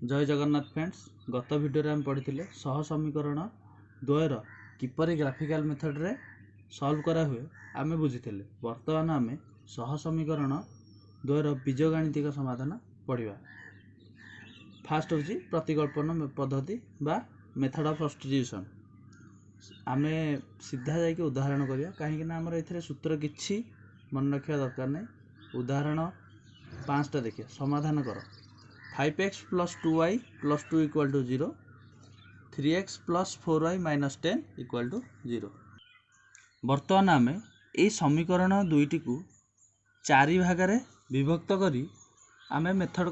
जय जगन्नाथ फ्रेंड्स। गत वीडियो आम पढ़ी सह समीकरण द्वयर किपरि ग्राफिकल मेथड रे सॉल्व करा हुए आमे बुझी। वर्तमान आमे सह समीकरण द्वयर बीजगणितिक समाधान पढ़ा। फास्ट होची प्रतिकल्पन पद्धति बा मेथड ऑफ सब्स्टिट्यूशन। आमे सीधा जाके उदाहरण करिया, कहीं ना हमर एथिरे सूत्र किछि मन रखिया दरकार नै। उदाहरण 5टा देखिए, समाधान कर। 5x plus 2y plus 2 equal to 0, 3x plus 4y minus 10 equal to 0। बर्तमान आमे ए समीकरण दुईटी को चारि भागरे विभक्त करी आमे मेथड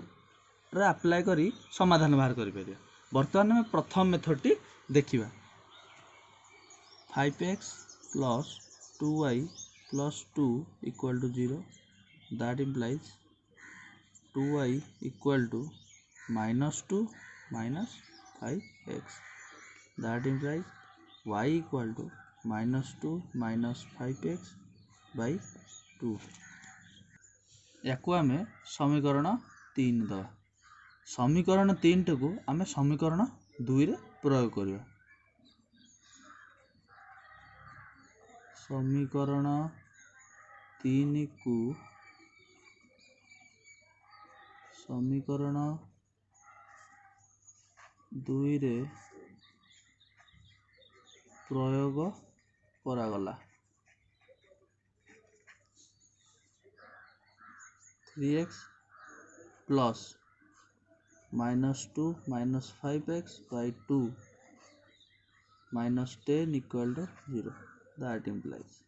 रे अप्लाई करी समाधान बाहर करि परिया। बर्तमान आमे प्रथम मेथड टी देखिबा। 5x plus 2y plus 2 equal to 0, that implies 2y equal to minus 2 minus 5x, that implies y equal to minus 2 minus 5x by 2। याकू आमे समीकरण 3 दवा। समीकरण 3 को आमे समीकरण 2 रे प्रयोग करिया। समीकरण 3 को समीकरण 2 रे प्रयोग करागला। 3x plus minus 2 minus 5x by 2 minus 10 equal to 0, that implies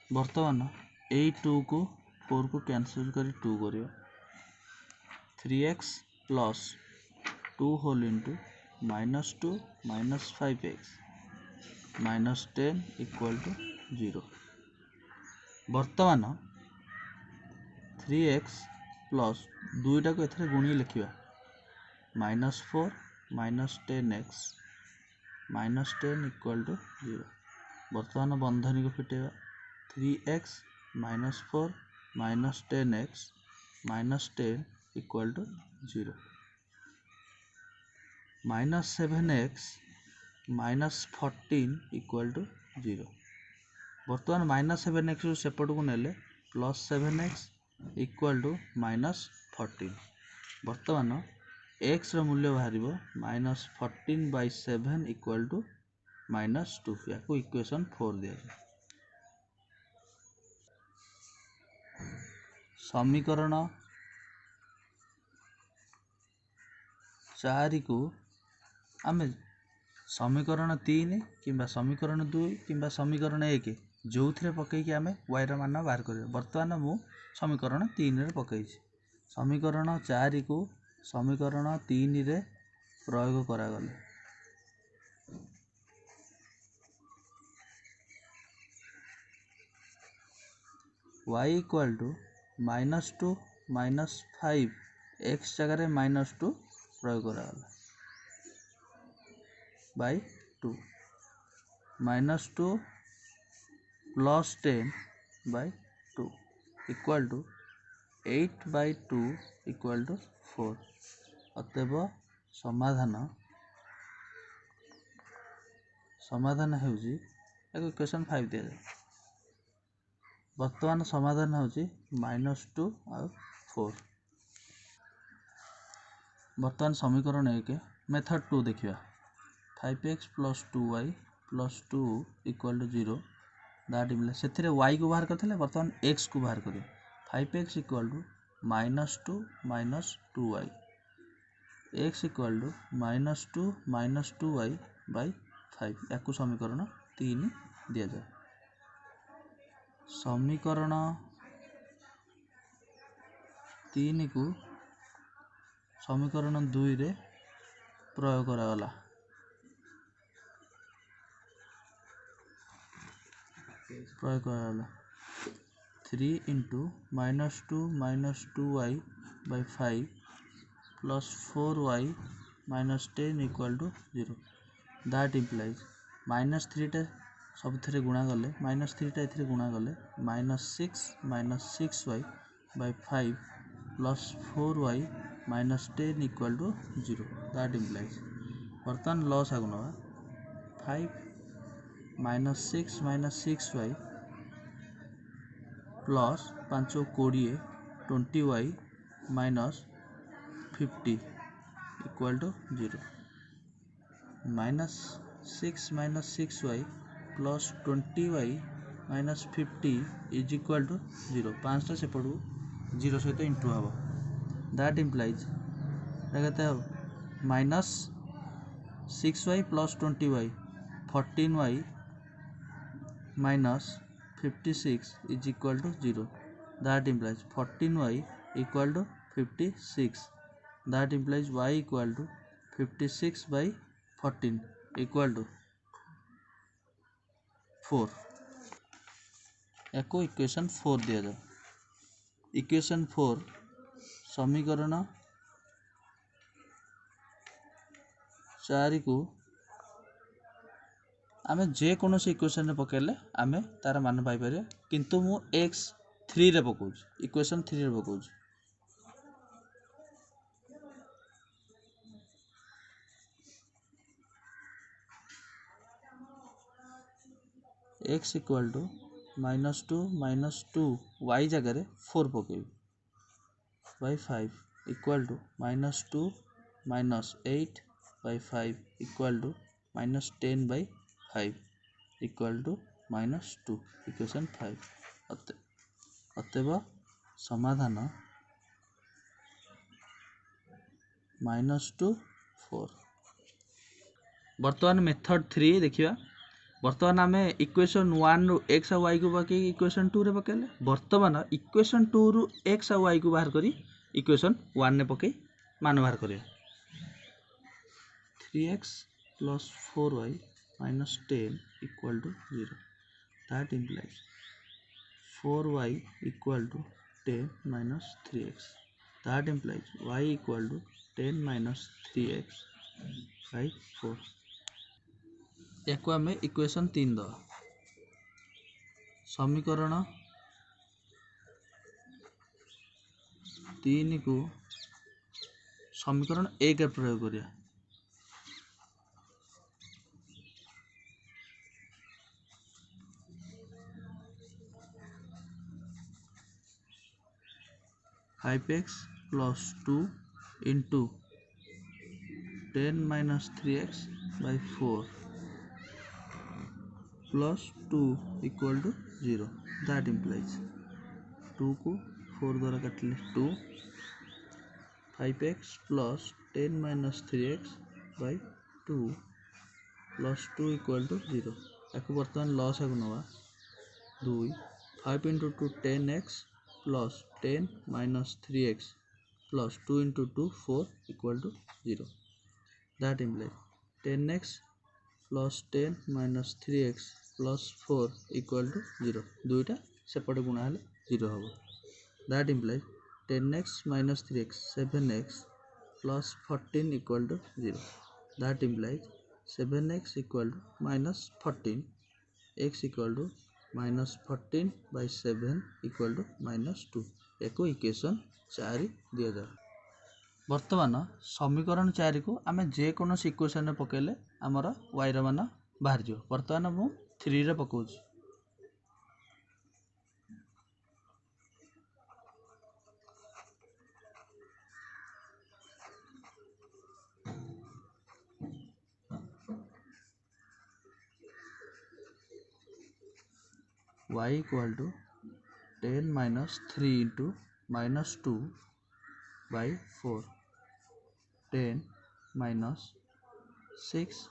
बर्तमान 2 को 4 को कैंसिल करी 2 करियो। 3x plus 2 whole into minus 2 minus 5x minus 10 equal to 0। बर्तमान 3x plus 2 को एथरे गुणी लिखिबा। minus 4 minus 10x minus 10 equal to 0। बर्तमान बंधनी को फिटेबा। 3x minus 4 minus 10x minus 10 equal to 0। minus 7x minus 14 equal to 0। बर्तमान minus 7x को सेपट को नेले plus 7x equal to minus 14। बर्तमान x रो मूल्य बाहरिबो minus 14 by 7 equal to minus 2। याको equation 4 दिया जाए। समीकरण 4 को आमे समीकरण 3 किंबा समीकरण 2 किंबा समीकरण 1 जो थे पकईकि आमे y रो मान बाहर करिया। बर्तमान मु समीकरण 3 रे पकईछि। समीकरण 4 को समीकरण 3 रे प्रयोग करा गले। y equal to minus 2 minus 5 x जगह minus 2 प्रयोग करा गला by 2 minus 2 plus 10 by 2 equal to 8 by 2 equal to 4। अतएव समाधान हेउजी एक इक्वेशन 5 दिया जाए। वर्तमान समाधान होची -2 और 4। वर्तमान समीकरण 1 मेथड 2 देखिया। 5x plus 2y plus 2 equal to 0, that implies सेथिरे y को बाहर करथिले, वर्तमान x को बाहर करियो। 5x equal to -2 minus 2y, x equal to -2 minus 2y by 5। याकू समीकरण 3 दिया जाए। समीकरण 3 को समीकरण 2 रे प्रयोग करा गला। प्रयोग करा गला 3 into -2 minus 2y by 5 plus 4y minus 10 equal to 0, that implies -3 टा सब थरे गुणा गले, -3 टा इथरे गुणा गले -6 minus 6y by 5 plus 4y minus 10 equal to 0. That implies बर्तमान लॉस आगु नवा 5 minus 6y plus 5 20 20y minus 50 equal to 0. minus 6 minus 6y plus 20y minus 50 is equal to 0. 5टा से पड़ू 0 सहित इंटू हम. दैट इम्प्लाइज कहते हैं minus 6y plus 20y 14y minus 56 is equal to 0. That implies 14y equal to 56. That implies y equal to 56 by 14 equal to 4. Echo equation 4 दिया जाए. Equation 4 समीकरण 4 को आमे जे कोनोसी इक्वेशन रे पकेले आमे तार मान पाई परिया, किंतु मु x 3 रे पकोछ, इक्वेशन 3 रे पकोछ. x equal to -2 y जगह 4 पकेबी by 5 equal to -2 minus 8 by 5 equal to -10 by 5 equal to -2. Equation 5. अतएव समाधान -2 4. बर्तमान मेथड 3 देखिया. बर्तमान आम इक्वेशन 1 रु x और y को पकई इक्वेशन 2 रे पकेले. बर्तमान इक्वेशन 2 रु x और y को बाहर करी इक्वेशन 1 ने पकई मान बाहर करिया. 3x plus 4y minus 10 equal to 0. That implies 4y equal to 10 minus 3x. That implies y equal to 10 minus 3x by 4. याको आम इक्वेशन 3 दवा. समीकरण 3 को समीकरण 1 प्रयोग करिया. Five x plus 2 into 10 minus 3x by 4 plus 2 equal to 0. That implies 2 को 4 द्वारा काटिले 2. 5x plus 10 minus 3x by 2 plus 2 equal to 0. याको बर्तमान लॉस आगु नवा 2 5 into 2 10x plus 10 minus 3x plus 2 into 2 4 equal to 0. That implies 10x plus 10 minus 3x plus 4 equal to 0. दुईटा सेपटे गुणा हेले 0 हम. That implies 10x minus 3x 7x plus 14 equal to 0. That implies 7x equal to minus 14, x equal to minus 14 by 7 equal to minus 2. Echo equation 4 दिया जाए. बर्तमान समीकरण 4 को आम जेकोसी इक्वेशन रे पकेले आमर y र मान बाहर जो. बर्तमान मु 3 रे पकाउछि. y equal to 10 minus 3 into minus 2 by 4. 10 minus 6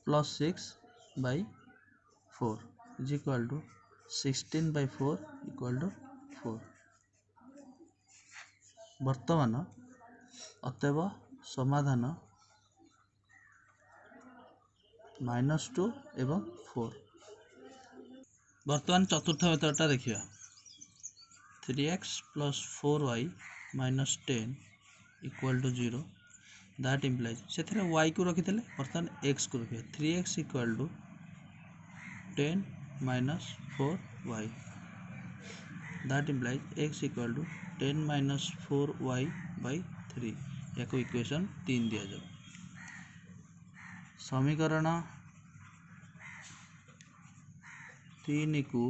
plus 6 by 4 is equal to 16 by 4 equal to 4. बर्तमान अतएव समाधान -2 एवं 4. बर्तमान चतुर्थ मेथडटा देखिए. 3x plus 4y minus 10 equal to 0. That implies से y को रखी थे. बर्तमान x को रखिए. 3x equal to 10 minus 4y. That implies x equal to 10 minus 4y by 3 या इक्वेशन 3 दिया जाए। समीकरण 3 को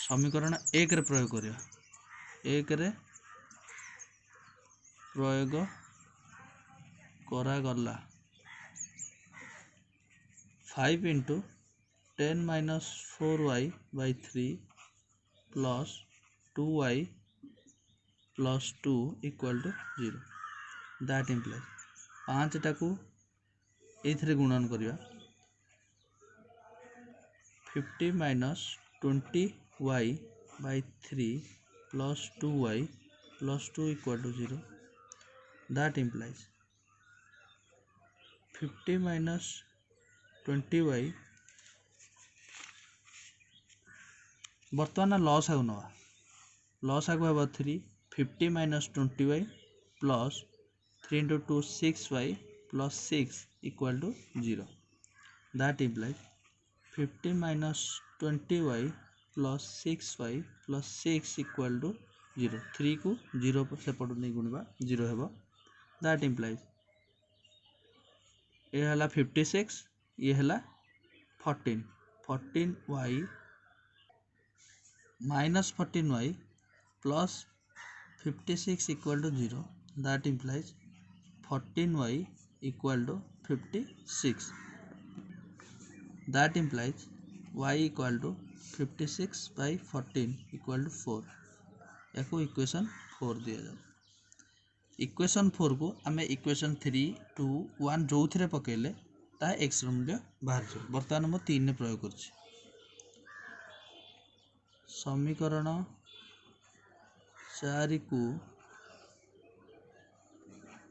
समीकरण 1 रे प्रयोग करिया। 1 रे प्रयोग करा गला 5 into 10 minus 4y by 3 plus 2y plus 2 equal to 0। That implies 5 टाकू ये गुणन करिया 50 minus 20y by 3 plus 2y plus 2 equal to 0। That implies 50 minus 20y बर्तमान लॉस आगु नवा लॉस आगु हम 3 50 minus 20y plus 3 into 2 6y plus 6 equal to 0। That implies 50 minus 20y plus 6y plus 6 equal to 0। 3 को 0 सेपट नहीं गुणवा 0 हेबो। That implies ये हला 56 ये हला 14y minus 14y plus 56 equal to 0। That implies 14y equal to 56। That implies y equal to 56 by 14 equal to 4 या equation 4 दिया जाए। इक्वेशन 4 को आम इक्वेशन 3 2 1 जो थे पकेले ता एक्स मूल्य बाहर जाए। बर्तमान मैं 3 प्रयोग कर समीकरण 4 को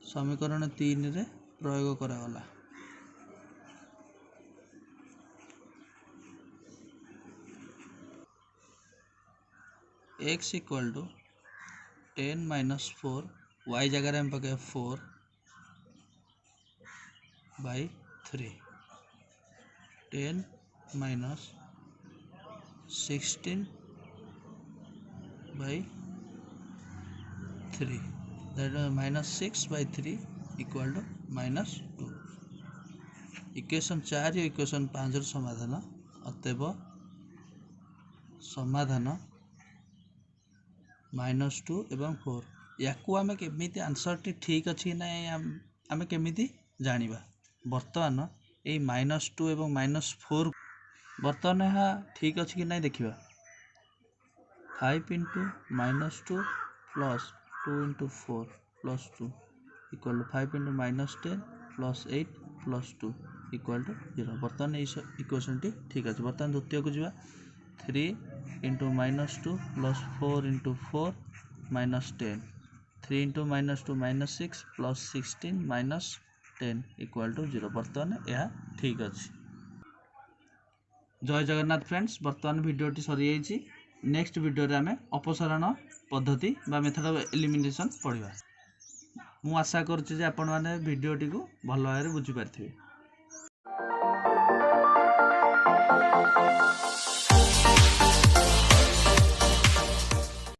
समीकरण 3 रे प्रयोग करागला। x equal to 10 minus 4 y जगह हम पके 4 by 3 10 minus 16 by 3 that minus 6 by 3 equal to minus 2। Equation 4 equation 5 समाधान अतएव समाधान -2 एवं 4 या आम केमी आंसर टी ठीक अच्छी ना आम केमी जानिबा। बर्तमान ये -2 एवं -4 बर्तमान यहाँ ठीक अच्छी कि नहीं देखिए। 5 into -2 plus 2 into 4 plus 2 equal to 5 into -10 plus 8 plus 2 equal to 0। बर्तमान ये इक्वेशन टी ठीक अच्छे। बर्तमान द्वितीय को जावा 3 into -2 plus 4 into 4 minus 10 3 into -2 -6 plus 16 minus 10 equal to 0। बर्तमान यह ठीक अच्छे। जय जगन्नाथ फ्रेंड्स, बर्तमान भिडियोटी सरी जाइए। नेक्स्ट वीडियो रे आमे अपसरण पद्धति बा मेथड ऑफ एलिमिनेशन पढ़िबा। मु आशा करछि जे आपण माने भिडियोटी को भल भाबरे बुझि पारथिबे।